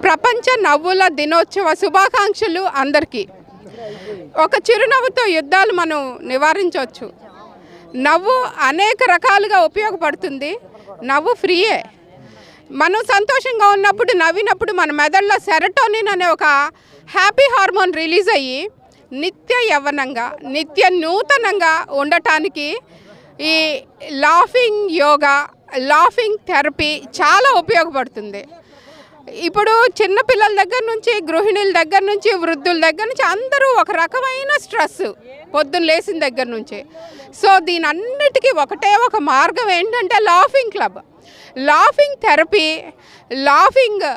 ప్రపంచ నవ్వుల దినోత్సవ శుభాకాంక్షలు అందరికీ. ఒక చిరునవ్వుతో యుద్ధాలు మనం నివారించవచ్చు. నవ్వు అనేక రకాలుగా ఉపయోగపడుతుంది. నవ్వు ఫ్రీయే. మనం సంతోషంగా ఉన్నప్పుడు నవ్వినప్పుడు మన మెదడులో సెరటోనిన్ అనే ఒక హ్యాపీ హార్మోన్ రిలీజ్ అయ్యి నిత్య యవ్వనంగా నిత్య నూతనంగా ఉండటానికి ఈ లాఫింగ్ యోగా, లాఫింగ్ థెరపీ చాలా ఉపయోగపడుతుంది. ఇప్పుడు చిన్నపిల్లల దగ్గర నుంచి, గృహిణుల దగ్గర నుంచి, వృద్ధుల దగ్గర నుంచి అందరూ ఒక రకమైన స్ట్రెస్ పొద్దున్న లేచిన దగ్గర నుంచి. సో దీని అన్నిటికీ ఒకటే ఒక మార్గం ఏంటంటే laughing club, laughing therapy, laughing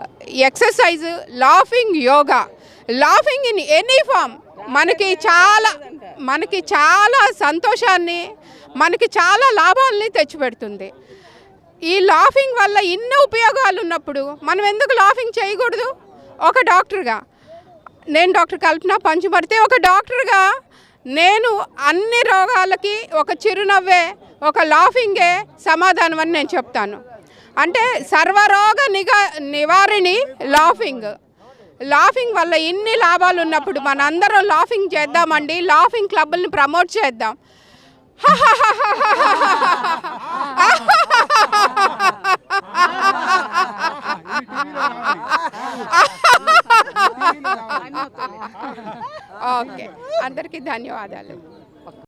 exercise, laughing yoga, laughing in any form మనకి చాలా సంతోషాన్ని, మనకి చాలా లాభాలని తెచ్చిపెడుతుంది. ఈ లాఫింగ్ వల్ల ఇన్ని ఉపయోగాలు ఉన్నప్పుడు మనం ఎందుకు లాఫింగ్ చేయకూడదు? ఒక డాక్టర్గా, నేను డాక్టర్ కల్పన పంచుమర్తి, ఒక డాక్టర్గా నేను అన్ని రోగాలకి ఒక చిరునవ్వే, ఒక లాఫింగే సమాధానం అని నేను చెప్తాను. అంటే సర్వరోగ నివారిణి లాఫింగ్. లాఫింగ్ వల్ల ఇన్ని లాభాలు ఉన్నప్పుడు మనందరం లాఫింగ్ చేద్దామండి. లాఫింగ్ క్లబ్ని ప్రమోట్ చేద్దాం. ఓకే, అందరికీ ధన్యవాదాలు.